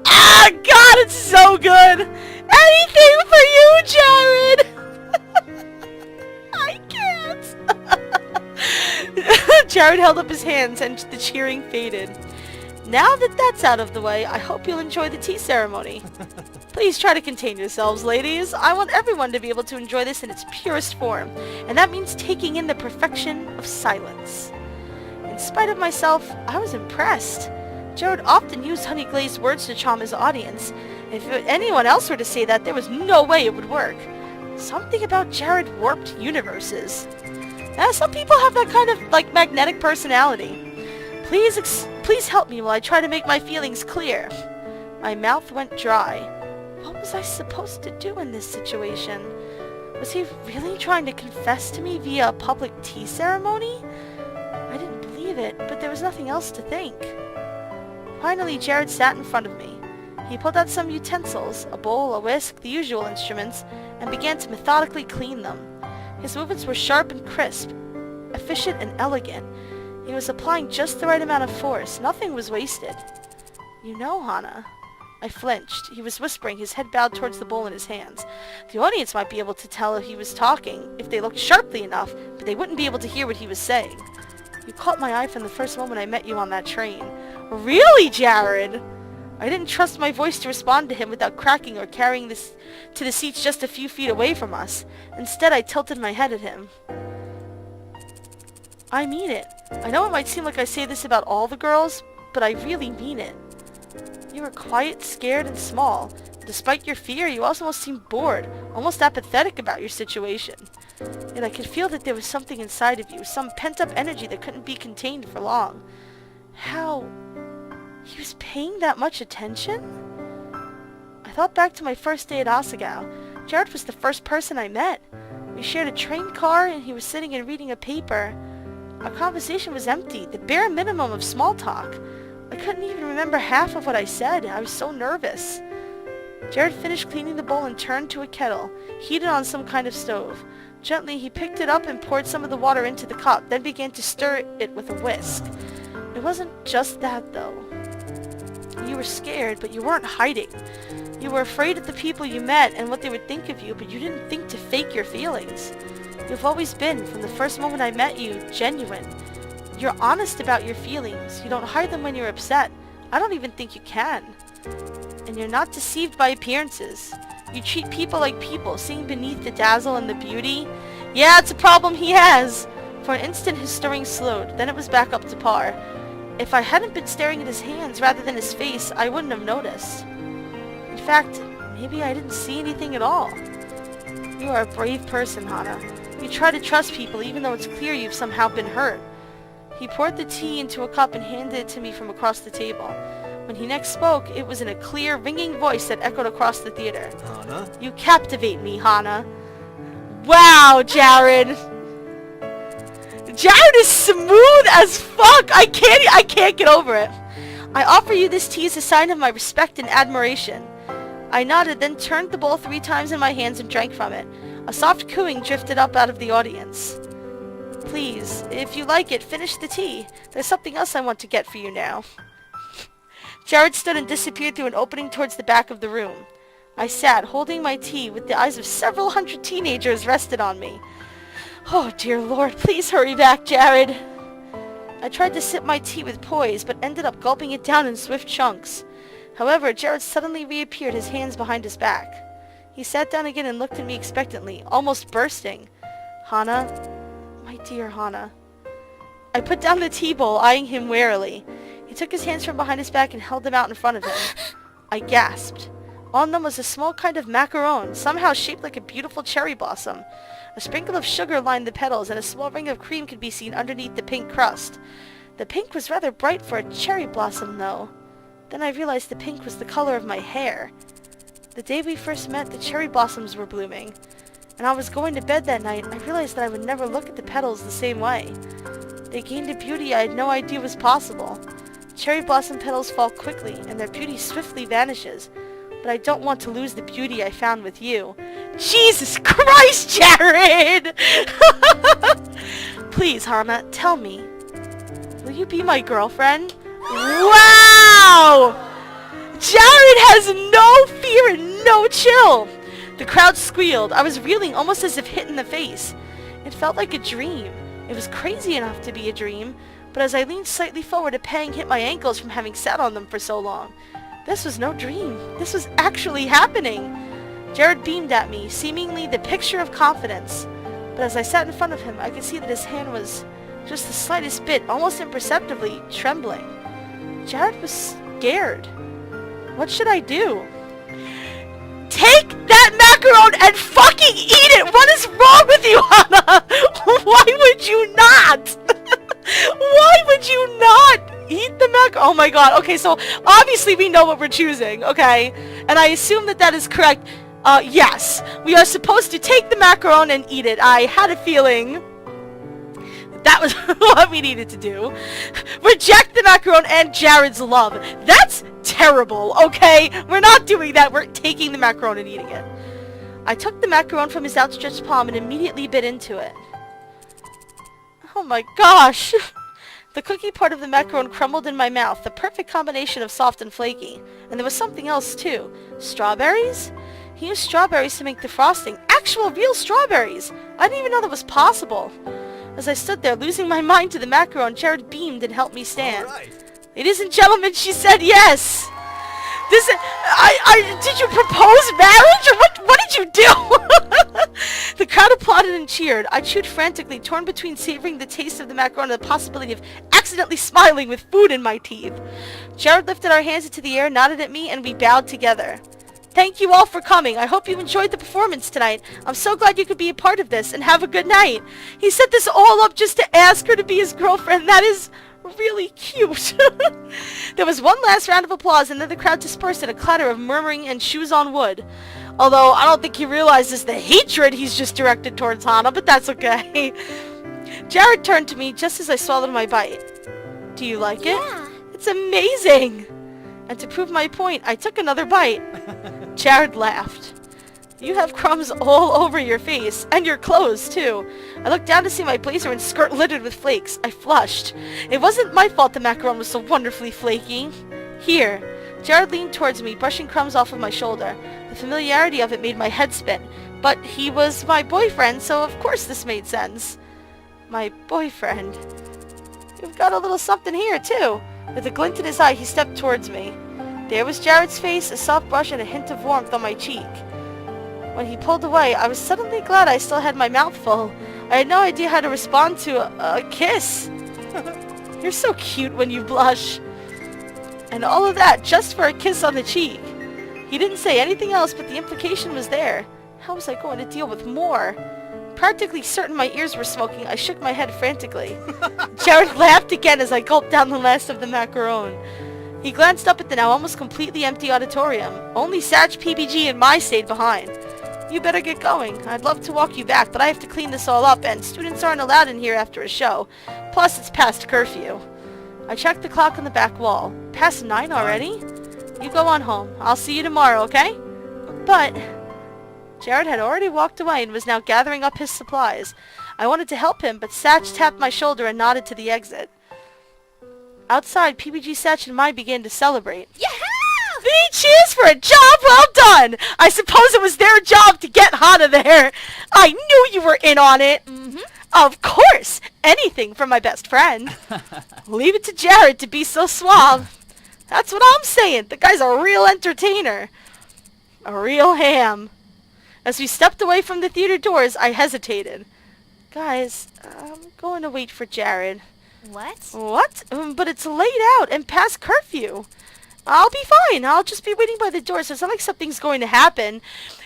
Speaker 1: Ah, God, it's so good! Anything for you, Jared! I can't! Jared held up his hands and the cheering faded. Now that that's out of the way, I hope you'll enjoy the tea ceremony. Please try to contain yourselves, ladies. I want everyone to be able to enjoy this in its purest form, and that means taking in the perfection of silence. In spite of myself, I was impressed. Jared often used honey-glazed words to charm his audience. If anyone else were to say that, there was no way it would work. Something about Jared warped universes. Some people have that kind of, magnetic personality. Please help me while I try to make my feelings clear. My mouth went dry. What was I supposed to do in this situation? Was he really trying to confess to me via a public tea ceremony? I didn't believe it, but there was nothing else to think. Finally, Jared sat in front of me. He pulled out some utensils, a bowl, a whisk, the usual instruments, and began to methodically clean them. His movements were sharp and crisp, efficient and elegant. He was applying just the right amount of force. Nothing was wasted. You know, Hana. I flinched. He was whispering, his head bowed towards the bowl in his hands. The audience might be able to tell if he was talking, if they looked sharply enough, but they wouldn't be able to hear what he was saying. You caught my eye from the first moment I met you on that train. Really, Jared? I didn't trust my voice to respond to him without cracking or carrying this to the seats just a few feet away from us. Instead, I tilted my head at him. I mean it. I know it might seem like I say this about all the girls, but I really mean it. You were quiet, scared, and small. Despite your fear, you also seemed bored, almost apathetic about your situation. Yet I could feel that there was something inside of you, some pent-up energy that couldn't be contained for long. How? He was paying that much attention? I thought back to my first day at Asagao. Jared was the first person I met. We shared a train car, and he was sitting and reading a paper. Our conversation was empty, the bare minimum of small talk. I couldn't even remember half of what I said. I was so nervous. Jared finished cleaning the bowl and turned to a kettle, heated on some kind of stove. Gently, he picked it up and poured some of the water into the cup, then began to stir it with a whisk. It wasn't just that, though. You were scared, but you weren't hiding. You were afraid of the people you met and what they would think of you, but you didn't think to fake your feelings. You've always been, from the first moment I met you, genuine. You're honest about your feelings. You don't hide them when you're upset. I don't even think you can. And you're not deceived by appearances. You treat people like people, seeing beneath the dazzle and the beauty. Yeah, it's a problem he has. For an instant his stirring slowed, then it was back up to par. If I hadn't been staring at his hands rather than his face, I wouldn't have noticed. In fact, maybe I didn't see anything at all. You are a brave person, Hana. You try to trust people even though it's clear you've somehow been hurt. He poured the tea into a cup and handed it to me from across the table. When he next spoke, it was in a clear, ringing voice that echoed across the theater.
Speaker 3: Hana?
Speaker 1: You captivate me, Hana. Wow, Jared. Jared is smooth as fuck. I can't get over it. I offer you this tea as a sign of my respect and admiration. I nodded, then turned the bowl 3 times in my hands and drank from it. A soft cooing drifted up out of the audience. Please, if you like it, finish the tea. There's something else I want to get for you now. Jared stood and disappeared through an opening towards the back of the room. I sat, holding my tea, with the eyes of several hundred teenagers rested on me. Oh, dear Lord, please hurry back, Jared. I tried to sip my tea with poise, but ended up gulping it down in swift chunks. However, Jared suddenly reappeared, his hands behind his back. He sat down again and looked at me expectantly, almost bursting. Hana, my dear Hana. I put down the tea bowl, eyeing him warily. He took his hands from behind his back and held them out in front of him. I gasped. On them was a small kind of macaron, somehow shaped like a beautiful cherry blossom. A sprinkle of sugar lined the petals, and a small ring of cream could be seen underneath the pink crust. The pink was rather bright for a cherry blossom, though. Then I realized the pink was the color of my hair. The day we first met, the cherry blossoms were blooming. And I was going to bed that night, I realized that I would never look at the petals the same way. They gained a beauty I had no idea was possible. Cherry blossom petals fall quickly, and their beauty swiftly vanishes. But I don't want to lose the beauty I found with you. Jesus Christ, Jared! Please, Hana, tell me. Will you be my girlfriend? Wow! Jared has no fear and no chill. The crowd squealed. I was reeling almost as if hit in the face. It felt like a dream. It was crazy enough to be a dream, but as I leaned slightly forward, a pang hit my ankles from having sat on them for so long. This was no dream. This was actually happening. Jared beamed at me, seemingly the picture of confidence. But as I sat in front of him, I could see that his hand was just the slightest bit, almost imperceptibly, trembling. Jared was scared. What should I do? Take that macaron and fucking eat it! What is wrong with you, Hana? Why would you not? Why would you not eat the macaron? Oh my god. Okay, so obviously we know what we're choosing, okay? And I assume that that is correct. Yes. We are supposed to take the macaron and eat it. I had a feeling that was what we needed to do. Reject the macaron and Jared's love. That's terrible, okay? We're not doing that. We're taking the macaron and eating it. I took the macaron from his outstretched palm and immediately bit into it. Oh my gosh. The cookie part of the macaron crumbled in my mouth, the perfect combination of soft and flaky. And there was something else too. Strawberries? He used strawberries to make the frosting. Actual real strawberries! I didn't even know that was possible. As I stood there, losing my mind to the macaron, Jared beamed and helped me stand.
Speaker 3: All right.
Speaker 1: Ladies and gentlemen, she said yes! Did you propose marriage, or what did you do? The crowd applauded applauded and cheered. I chewed frantically, torn between savoring the taste of the macaroni and the possibility of accidentally smiling with food in my teeth. Jared lifted our hands into the air, nodded at me, and we bowed together. Thank you all for coming. I hope you enjoyed the performance tonight. I'm so glad you could be a part of this, and have a good night. He set this all up just to ask her to be his girlfriend. That is really cute. There was one last round of applause, and then the crowd dispersed in a clatter of murmuring and shoes on wood. Although, I don't think he realizes the hatred he's just directed towards Hana, but that's okay. Jared turned to me just as I swallowed my bite. Do you like it?
Speaker 2: Yeah.
Speaker 1: It's amazing! And to prove my point, I took another bite. Jared laughed. You have crumbs all over your face, and your clothes, too. I looked down to see my blazer and skirt littered with flakes. I flushed. It wasn't my fault the macaron was so wonderfully flaky. Here. Jared leaned towards me, brushing crumbs off of my shoulder. The familiarity of it made my head spin. But he was my boyfriend, so of course this made sense. My boyfriend. You've got a little something here, too. With a glint in his eye, he stepped towards me. There was Jared's face, a soft brush, and a hint of warmth on my cheek. When he pulled away, I was suddenly glad I still had my mouth full. I had no idea how to respond to a kiss. You're so cute when you blush. And all of that just for a kiss on the cheek. He didn't say anything else, but the implication was there. How was I going to deal with more? Practically certain my ears were smoking, I shook my head frantically. Jared laughed again as I gulped down the last of the macaron. He glanced up at the now almost completely empty auditorium. Only Sag, PBG, and Mai stayed behind. You better get going. I'd love to walk you back, but I have to clean this all up, and students aren't allowed in here after a show. Plus, it's past curfew. I checked the clock on the back wall. Past 9 already? You go on home. I'll see you tomorrow, okay? But Jared had already walked away and was now gathering up his supplies. I wanted to help him, but Satch tapped my shoulder and nodded to the exit. Outside, PBG, Satch, and Mai began to celebrate.
Speaker 2: Yeah!
Speaker 1: 3 cheers for a job well done! I suppose it was their job to get Hana there. I knew you were in on it.
Speaker 2: Mm-hmm.
Speaker 1: Of course! Anything from my best friend. Leave it to Jared to be so suave. That's what I'm saying. The guy's a real entertainer. A real ham. As we stepped away from the theater doors, I hesitated. Guys, I'm going to wait for Jared.
Speaker 2: What?
Speaker 1: What? But it's late out and past curfew. I'll be fine. I'll just be waiting by the door, so it's not like something's going to happen.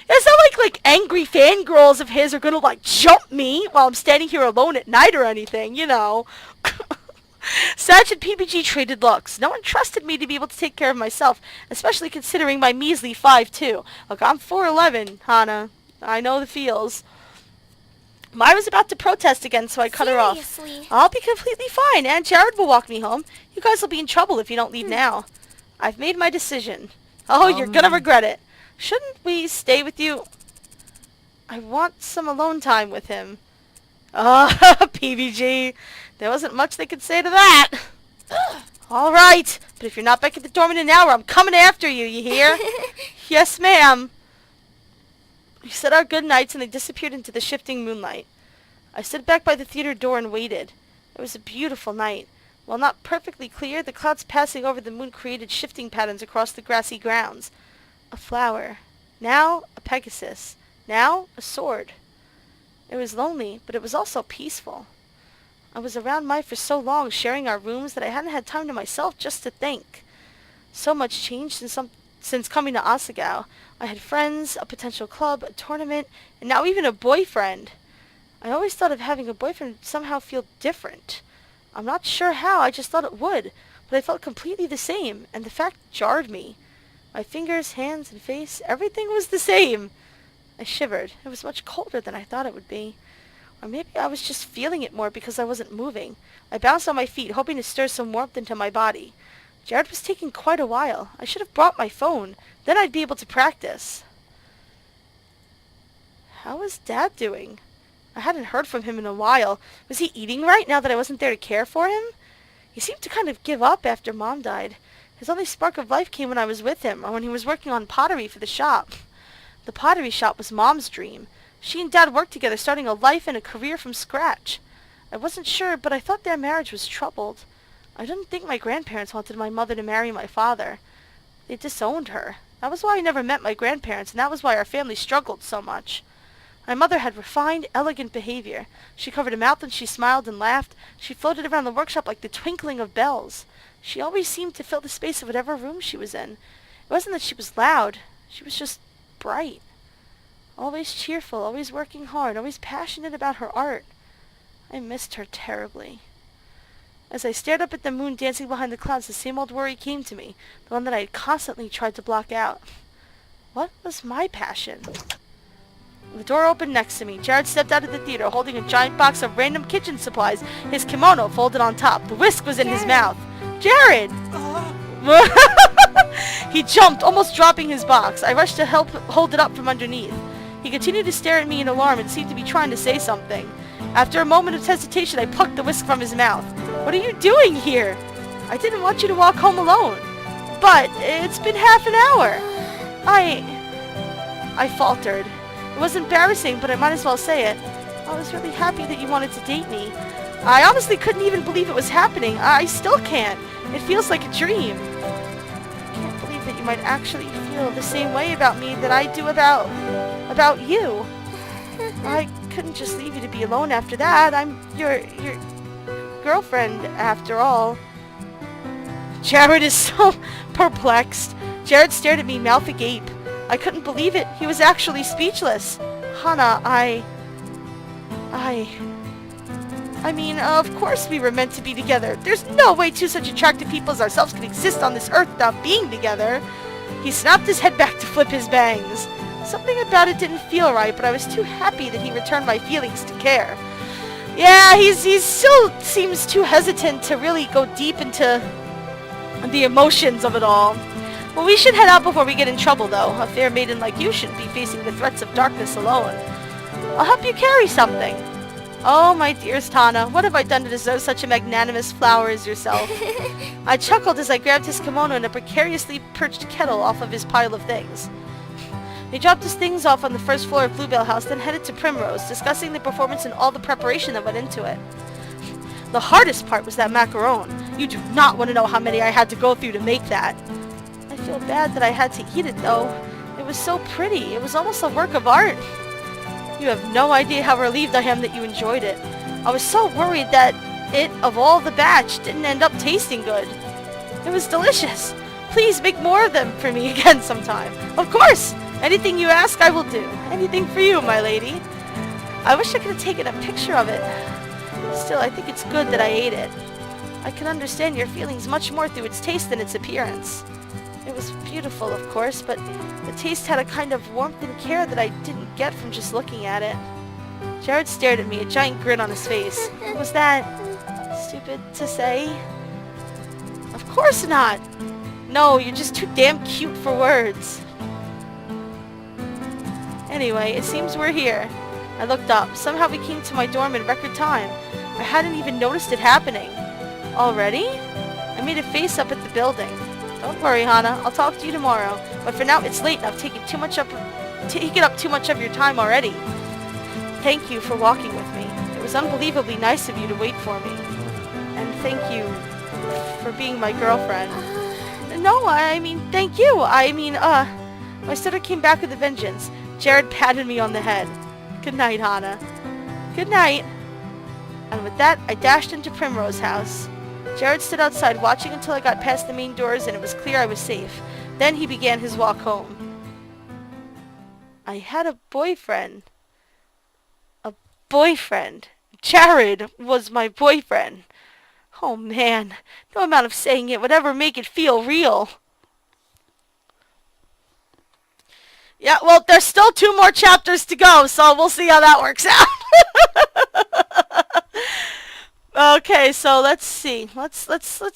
Speaker 1: It's not like angry fangirls of his are going to, jump me while I'm standing here alone at night or anything, you know. Sag and PBG traded looks. No one trusted me to be able to take care of myself, especially considering my measly 5'2". Look, I'm 4'11", Hana. I know the feels. Mai was about to protest again, so I cut her off.
Speaker 2: Seriously?
Speaker 1: I'll be completely fine, and Jared will walk me home. You guys will be in trouble if you don't leave now. I've made my decision. Oh, you're gonna regret it. Shouldn't we stay with you? I want some alone time with him. PBG. There wasn't much they could say to that. All right, but if you're not back at the dorm in an hour, I'm coming after you, you hear? Yes, ma'am. We said our good nights and they disappeared into the shifting moonlight. I stood back by the theater door and waited. It was a beautiful night. While not perfectly clear, the clouds passing over the moon created shifting patterns across the grassy grounds. A flower. Now a pegasus. Now a sword. It was lonely, but it was also peaceful. I was around Mai for so long, sharing our rooms, that I hadn't had time to myself just to think. So much changed since coming to Asagao. I had friends, a potential club, a tournament, and now even a boyfriend. I always thought of having a boyfriend would somehow feel different. I'm not sure how, I just thought it would, but I felt completely the same, and the fact jarred me. My fingers, hands, and face, everything was the same. I shivered. It was much colder than I thought it would be. Or maybe I was just feeling it more because I wasn't moving. I bounced on my feet, hoping to stir some warmth into my body. Jared was taking quite a while. I should have brought my phone. Then I'd be able to practice. How was Dad doing? I hadn't heard from him in a while. Was he eating right now that I wasn't there to care for him? He seemed to kind of give up after Mom died. His only spark of life came when I was with him, or when he was working on pottery for the shop. The pottery shop was Mom's dream. She and Dad worked together, starting a life and a career from scratch. I wasn't sure, but I thought their marriage was troubled. I didn't think my grandparents wanted my mother to marry my father. They disowned her. That was why I never met my grandparents, and that was why our family struggled so much. My mother had refined, elegant behavior. She covered her mouth and she smiled and laughed. She floated around the workshop like the twinkling of bells. She always seemed to fill the space of whatever room she was in. It wasn't that she was loud. She was just bright. Always cheerful, always working hard, always passionate about her art. I missed her terribly. As I stared up at the moon dancing behind the clouds, the same old worry came to me, the one that I had constantly tried to block out. What was my passion? The door opened next to me. Jared stepped out of the theater, holding a giant box of random kitchen supplies, his kimono folded on top. The whisk was in his mouth. Jared! He jumped, almost dropping his box. I rushed to help hold it up from underneath. He continued to stare at me in alarm and seemed to be trying to say something. After a moment of hesitation, I plucked the whisk from his mouth. What are you doing here? I didn't want you to walk home alone. But it's been half an hour. I faltered. It was embarrassing, but I might as well say it. I was really happy that you wanted to date me. I honestly couldn't even believe it was happening. I still can't. It feels like a dream. I can't believe that you might actually feel the same way about me that I do about you. I couldn't just leave you to be alone after that. I'm your girlfriend, after all. Jared is so perplexed. Jared stared at me, mouth agape. I couldn't believe it. He was actually speechless. Hana, I mean, of course we were meant to be together. There's no way two such attractive people as ourselves can exist on this earth without being together. He snapped his head back to flip his bangs. Something about it didn't feel right, but I was too happy that he returned my feelings to care. Yeah, he still seems too hesitant to really go deep into the emotions of it all. Well, we should head out before we get in trouble, though. A fair maiden like you shouldn't be facing the threats of darkness alone. I'll help you carry something. Oh, my dearest Hana, what have I done to deserve such a magnanimous flower as yourself? I chuckled as I grabbed his kimono and a precariously perched kettle off of his pile of things. They dropped his things off on the first floor of Bluebell House, then headed to Primrose, discussing the performance and all the preparation that went into it. The hardest part was that macaron. You do not want to know how many I had to go through to make that. I feel bad that I had to eat it, though. It was so pretty. It was almost a work of art. You have no idea how relieved I am that you enjoyed it. I was so worried that it, of all the batch, didn't end up tasting good. It was delicious. Please make more of them for me again sometime. Of course! Anything you ask, I will do. Anything for you, my lady. I wish I could have taken a picture of it. Still, I think it's good that I ate it. I can understand your feelings much more through its taste than its appearance. It was beautiful, of course, but the taste had a kind of warmth and care that I didn't get from just looking at it. Jared stared at me, a giant grin on his face. Was that stupid to say? Of course not! No, you're just too damn cute for words. Anyway, it seems we're here. I looked up. Somehow we came to my dorm in record time. I hadn't even noticed it happening. Already? I made a face up at the building. Don't worry, Hana. I'll talk to you tomorrow. But for now, it's late and I've taken up too much of your time already. Thank you for walking with me. It was unbelievably nice of you to wait for me. And thank you for being my girlfriend. No, I mean, thank you. My stutter came back with a vengeance. Jared patted me on the head. Good night, Hana. Good night. And with that, I dashed into Primrose House. Jared stood outside watching until I got past the main doors and it was clear I was safe. Then he began his walk home. I had a boyfriend. A boyfriend. Jared was my boyfriend. Oh man, no amount of saying it would ever make it feel real. Yeah, well, there's still 2 more chapters to go, so we'll see how that works out. Okay, so let's see. Let's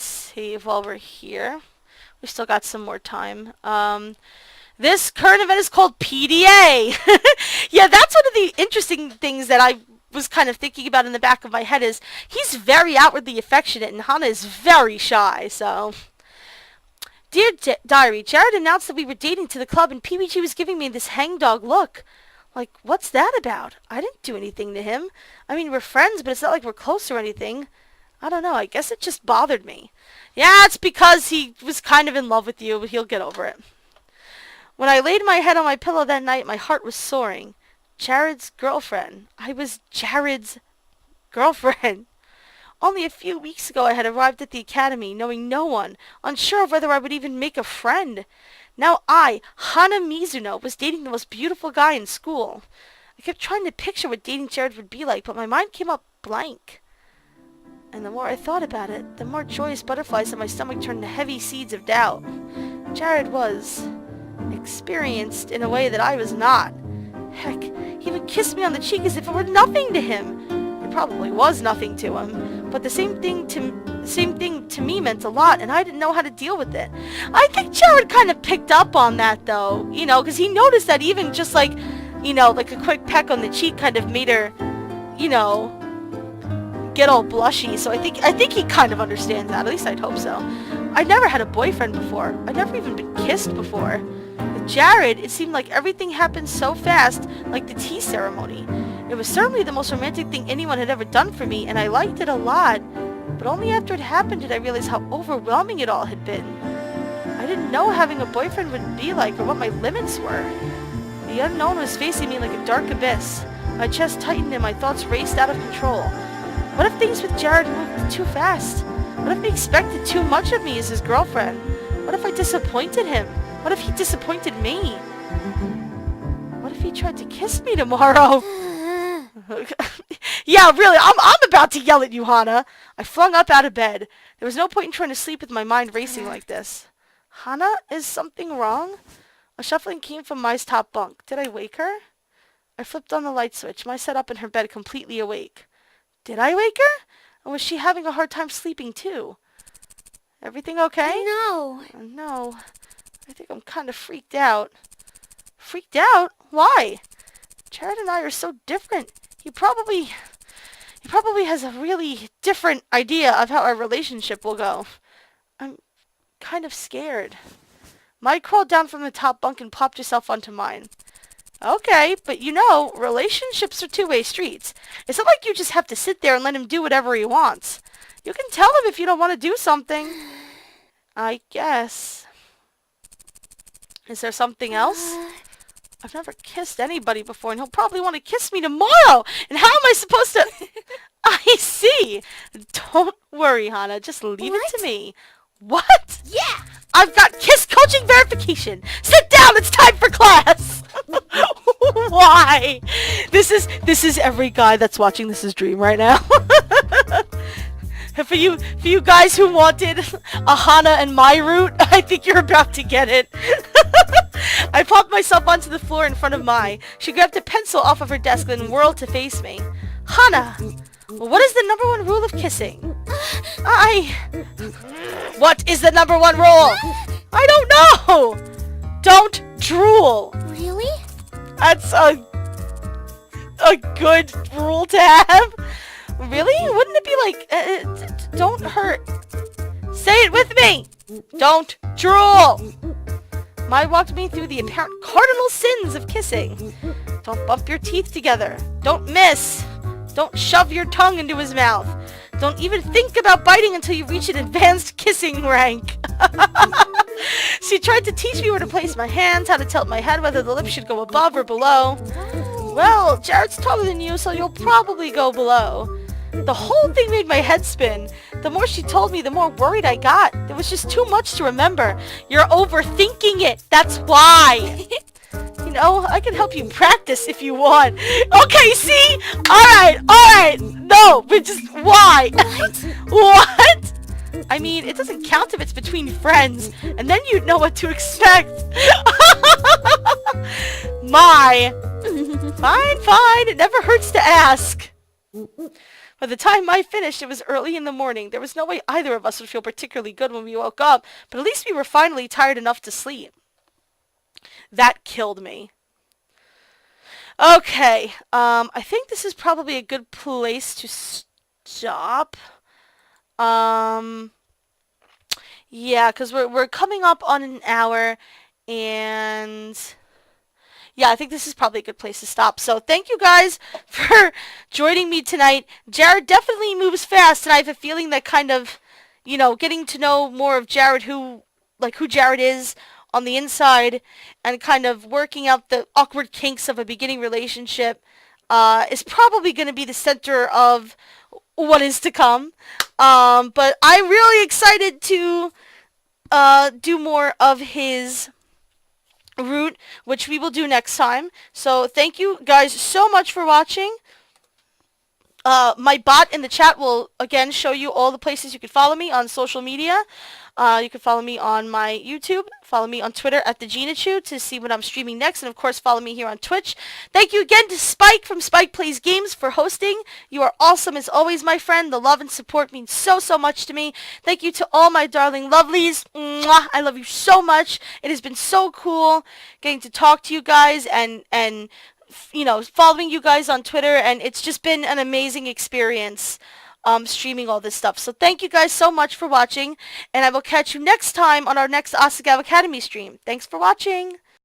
Speaker 1: see while we're here. We still got some more time. This current event is called PDA. Yeah, that's one of the interesting things that I was kind of thinking about in the back of my head is he's very outwardly affectionate and Hana is very shy, so... Dear Diary, Jared announced that we were dating to the club and PBG was giving me this hangdog look. Like, what's that about? I didn't do anything to him. I mean, we're friends, but it's not like we're close or anything. I don't know, I guess it just bothered me. Yeah, it's because he was kind of in love with you, but he'll get over it. When I laid my head on my pillow that night, my heart was soaring. Jared's girlfriend. I was Jared's girlfriend. Only a few weeks ago I had arrived at the academy, knowing no one, unsure of whether I would even make a friend. Now I, Hana Mizuno, was dating the most beautiful guy in school. I kept trying to picture what dating Jared would be like, but my mind came up blank. And the more I thought about it, the more joyous butterflies in my stomach turned to heavy seeds of doubt. Jared was experienced in a way that I was not. Heck, he even kissed me on the cheek as if it were nothing to him. It probably was nothing to him, but the same thing to me meant a lot, and I didn't know how to deal with it. I think Jared kind of picked up on that, though, because he noticed that even just like a quick peck on the cheek kind of made her, get all blushy. So I think he kind of understands that. At least I'd hope so. I'd never had a boyfriend before. I'd never even been kissed before. With Jared, it seemed like everything happened so fast, like the tea ceremony. It was certainly the most romantic thing anyone had ever done for me, and I liked it a lot. But only after it happened did I realize how overwhelming it all had been. I didn't know having a boyfriend would be like, or what my limits were. The unknown was facing me like a dark abyss. My chest tightened and my thoughts raced out of control. What if things with Jared moved too fast? What if he expected too much of me as his girlfriend? What if I disappointed him? What if he disappointed me? What if he tried to kiss me tomorrow? Yeah, really, I'm about to yell at you, Hana. I flung up out of bed. There was no point in trying to sleep with my mind racing like this. Hana, is something wrong? A shuffling came from Mai's top bunk. Did I wake her? I flipped on the light switch. Mai sat up in her bed completely awake. Did I wake her? Or was she having a hard time sleeping too? Everything okay?
Speaker 2: No.
Speaker 1: Oh, no. I think I'm kind of freaked out. Freaked out? Why? Jared and I are so different. He probably has a really different idea of how our relationship will go. I'm kind of scared. Mai crawled down from the top bunk and popped herself onto mine. Okay, but relationships are two-way streets. It's not like you just have to sit there and let him do whatever he wants. You can tell him if you don't want to do something. I guess. Is there something else? I've never kissed anybody before, and he'll probably want to kiss me tomorrow. And how am I supposed to... I see. Don't worry, Hana. Just leave it to me. What?
Speaker 2: Yeah.
Speaker 1: I've got kiss coaching verification. Sit down. It's time for class. Why? This is every guy that's watching this is dream right now. For you guys who wanted a Hana and Mai route, I think you're about to get it. I popped myself onto the floor in front of Mai. She grabbed a pencil off of her desk and whirled to face me. Hana, what is the number one rule of kissing? What is the number one rule? I don't know. Don't drool.
Speaker 2: Really?
Speaker 1: That's a good rule to have. Really? Wouldn't it be like, don't hurt. Say it with me. Don't drool. Mai walked me through the apparent cardinal sins of kissing. Don't bump your teeth together. Don't miss. Don't shove your tongue into his mouth. Don't even think about biting until you reach an advanced kissing rank. She tried to teach me where to place my hands, how to tilt my head, whether the lips should go above or below. Well, Jared's taller than you, so you'll probably go below. The whole thing made my head spin. The more she told me, the more worried I got. There was just too much to remember. You're overthinking it. That's why. I can help you practice if you want. Okay, see? Alright. No, but just why? What? I mean, it doesn't count if it's between friends, and then you'd know what to expect. Mai. Fine. It never hurts to ask. By the time I finished, it was early in the morning. There was no way either of us would feel particularly good when we woke up, but at least we were finally tired enough to sleep. That killed me. Okay, I think this is probably a good place to stop. Yeah, because we're coming up on an hour, and yeah, I think this is probably a good place to stop. So thank you guys for joining me tonight. Jared definitely moves fast, and I have a feeling that kind of, getting to know more of Jared, who Jared is, on the inside and kind of working out the awkward kinks of a beginning relationship is probably going to be the center of what is to come. But I'm really excited to do more of his route, which we will do next time. So thank you guys so much for watching. My bot in the chat will again show you all the places you can follow me on social media. You can follow me on my YouTube, follow me on Twitter at TheGinaChew to see what I'm streaming next, and of course follow me here on Twitch. Thank you again to Spike from Spike Plays Games for hosting. You are awesome as always, my friend. The love and support means so much to me. Thank you to all my darling lovelies. Mwah! I love you so much. It has been so cool getting to talk to you guys and you know, following you guys on Twitter, and it's just been an amazing experience streaming all this stuff. So thank you guys so much for watching, and I will catch you next time on our next Asagao Academy stream. Thanks for watching!